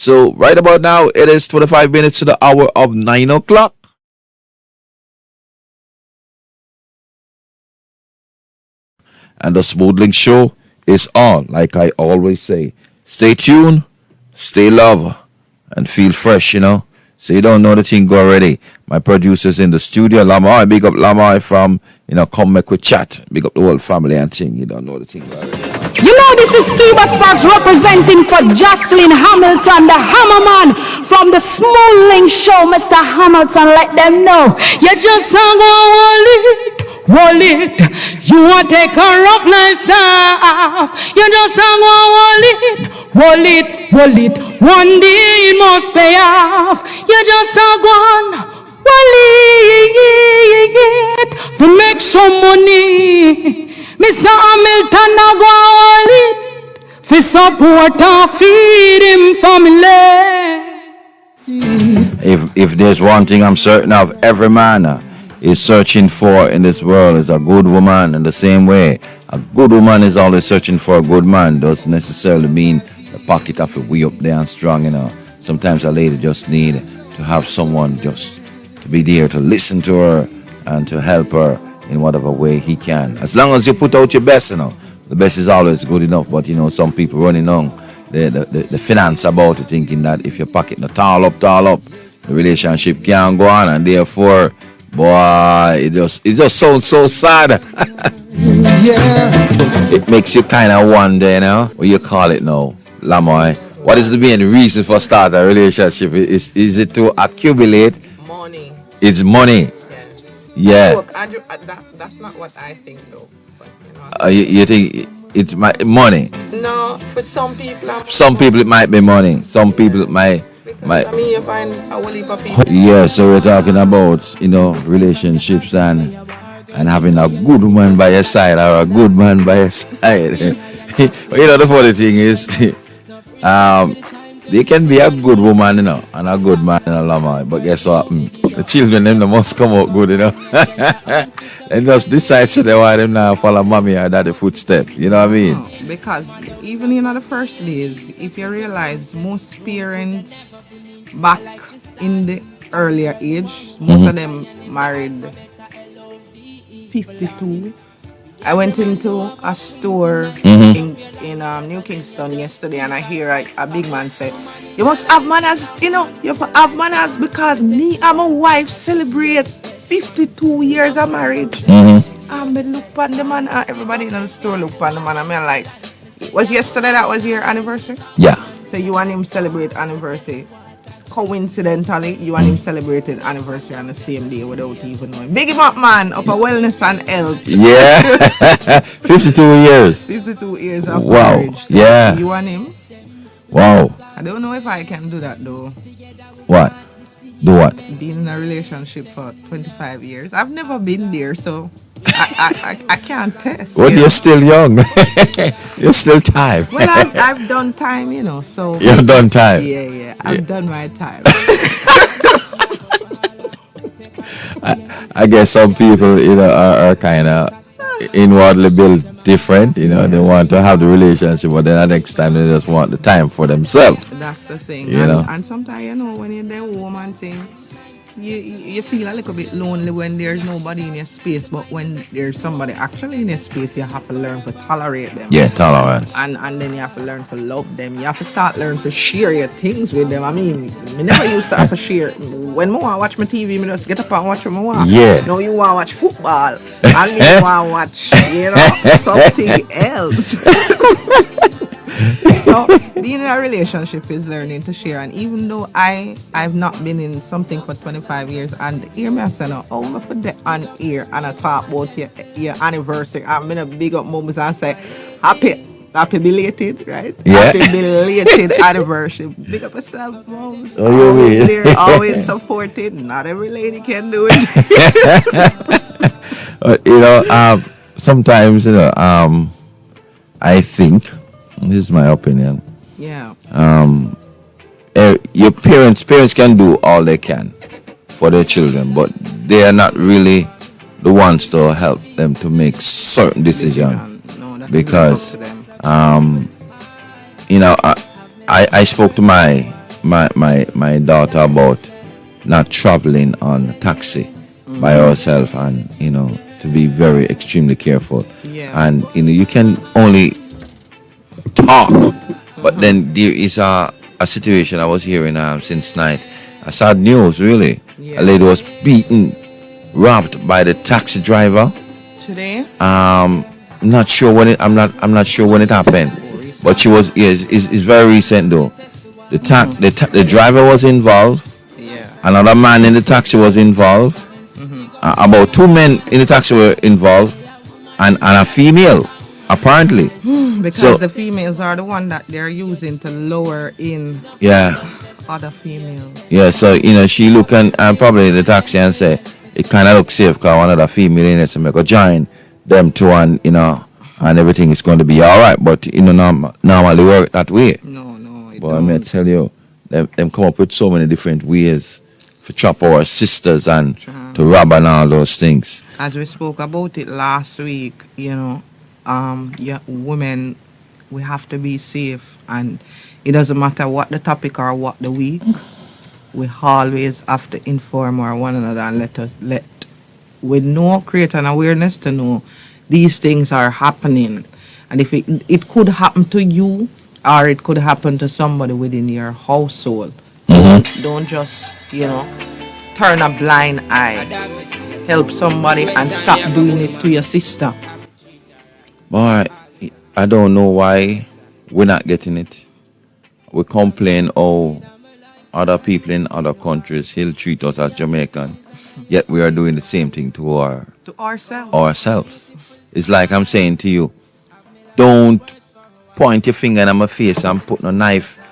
So right about now, it is 25 minutes to the hour of 9 o'clock. And the Smoothling Show is on, like I always say. Stay tuned, stay love, and feel fresh, So you don't know the thing go already. My producer's in the studio, Lamoy. Big up Lamoy from, Come Make We Chat. Big up the whole family and thing. You don't know the thing go already. You know this is Kiva Sparks representing for Joslyn Hamilton, the Hammerman from the Smoothling Show. Mr. Hamilton, let them know. You just sang wall it. You want to take a rough life off. You just sang wall it. One day it must pay off. You just sang wall it. To make some money. Mr. Hamilton, I go all it for support and feed him family. If there's one thing I'm certain of, every man is searching for in this world is a good woman. In the same way, a good woman is always searching for a good man. Doesn't necessarily mean the pocket of it way up there and strong. Sometimes a lady just need to have someone just to be there to listen to her and to help her in whatever way he can. As long as you put out your best, the best is always good enough. But some people running on the finance about it, thinking that if your pocket not tall up, the relationship can't go on, and therefore, boy, it just sounds so sad. It makes you kind of wonder, what you call it now, Lamoy. What is the main reason for start a relationship? Is it to accumulate money? It's money. Yeah. Look, Andrew, that's not what I think, though. But, you think it's money? No, for some people. Some people it might be money. Some people it might. I mean, you find a whole heap of people. Yeah, so we're talking about relationships and having a good woman by your side or a good man by your side. The funny thing is, they can be a good woman, and a good man, but guess what? The children, them must come out good, And just decide so they want them now follow mommy or daddy footsteps. You know what I mean? No, because even in the first days, if you realize most parents back in the earlier age, most of them married 52. I went into a store in New Kingston yesterday, and I hear a big man say, "You must have manners, you have manners because me and my wife celebrate 52 years of marriage." And me look at the man, everybody in the store look at the man, and I'm like, was yesterday that was your anniversary? Yeah. So you and him celebrate anniversary. Coincidentally, you and him celebrated anniversary on the same day without even knowing. Big him up, man, up a wellness and health. Yeah. 52 years. 52 years of wow. marriage. So yeah. You and him. Wow. I don't know if I can do that though. What? Do what? Being in a relationship for 25 years. I've never been there, so I can't test. Well, you're still young. You're still time. Well, I've done time, so. You've done time? Yeah. I've done my time. I guess some people, are kind of inwardly built different. They want to have the relationship, but then the next time they just want the time for themselves. That's the thing. know? And sometimes, when you're there woman thing, you feel a little bit lonely when there's nobody in your space, but when there's somebody actually in your space, you have to learn to tolerate them. Yeah, tolerance. And then you have to learn to love them. You have to start learning to share your things with them. I mean, me never used to have to share. When I want to watch my TV, I just get up and watch what I want. Yeah. Now you want to watch football. And you want to watch, something else. So being in a relationship is learning to share, and even though I've not been in something for 25 years, and hear me say now, I want to put that on air and I talk about your anniversary. I'm in a big up moments and say happy belated, right? Yeah. Happy belated anniversary. Big up yourself, moms. Oh, you mean? They're always supported. Not every lady can do it. Sometimes I think, this is my opinion. Yeah. Your parents can do all they can for their children, but they are not really the ones to help them to make certain decisions. No, because I spoke to my my daughter about not traveling on taxi by herself, and to be very extremely careful. Yeah. And you can only talk, but then there is a situation I was hearing since night. A sad news, really. Yeah. A lady was beaten, robbed by the taxi driver. Today? Not sure when it. I'm not sure when it happened, but she was. Yes, it's very recent though. The driver was involved. Yeah. Another man in the taxi was involved. About 2 men in the taxi were involved, and a female, apparently. Because So- the females are the one that they're using to lower in Yeah, other females. yeah. So she look and probably in the taxi and say it kind of looks safe because one of the female in it, so I go join them two, and and everything is going to be all right. But normally work that way. No, it But I may don't. tell you, them come up with so many different ways to trap our sisters and to rob and all those things. As we spoke about it last week, yeah, women, we have to be safe, and it doesn't matter what the topic or what the week. We always have to inform one another and create an awareness to know these things are happening, and if it could happen to you or it could happen to somebody within your household. Don't just turn a blind eye. Help somebody and stop doing it to your sister. Boy, I don't know why we're not getting it. We complain, other people in other countries will treat us as Jamaican, yet we are doing the same thing to ourselves. It's like I'm saying to you, don't point your finger in my face and put no knife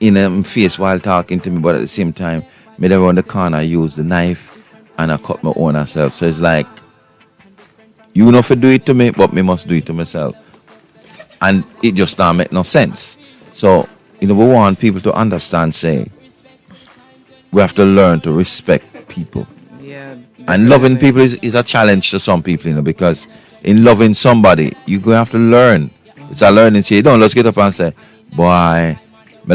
in my face while talking to me, but at the same time, me there around the corner use the knife and I cut my own self. So it's like, you know, if you do it to me, but me must do it to myself. And it just don't make no sense. So, we want people to understand, say, we have to learn to respect people. Yeah. And loving people is a challenge to some people, because in loving somebody, you're going to have to learn. It's a learning. So you don't just get up and say, boy, me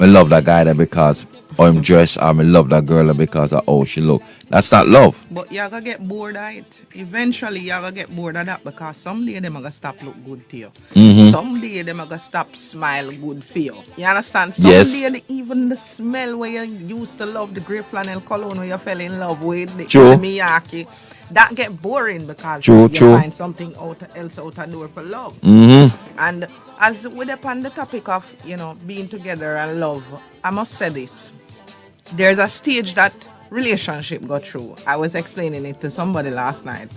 love that guy there because how him dress, or me love that girl there because of how she look. That's not love. But you're going to get bored of it. Eventually, you're going to get bored of that because someday they're going to stop look good to you. Someday they're going to stop smile good for you. You understand? Yes. Someday even the smell where you used to love, the grey flannel cologne where you fell in love with, the True. Miyake, that get boring because True, you true. find something else out the door for love. And as we're upon the topic of, being together and love, I must say this. There's a stage that relationship go through. I was explaining it to somebody last night.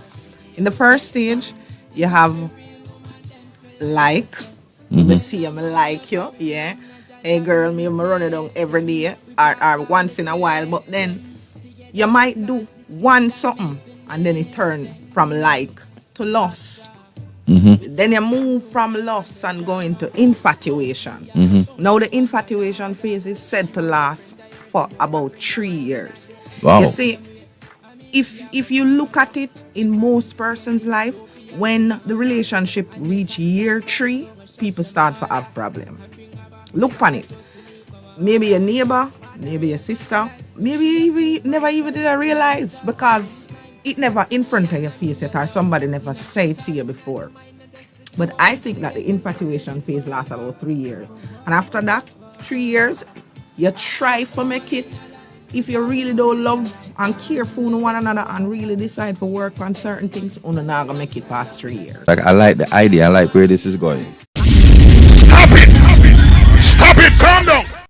In the first stage, you have me see me like you, yeah. Hey girl, me run it down every day or once in a while, but then you might do one something and then it turn from like to loss. Then you move from loss and go into infatuation. Now the infatuation phase is said to last for about 3 years. Wow. You see, if you look at it in most person's life, when the relationship reach year 3, people start to have problem. Look on it. Maybe your neighbor, maybe your sister, maybe you never even did realize because it never in front of your face yet or somebody never said it to you before. But I think that the infatuation phase lasts about 3 years. And after that, 3 years, you try to make it. If you really don't love and care for one another and really decide to work on certain things, you're not going to make it past 3 years. Like, I like the idea. I like where this is going.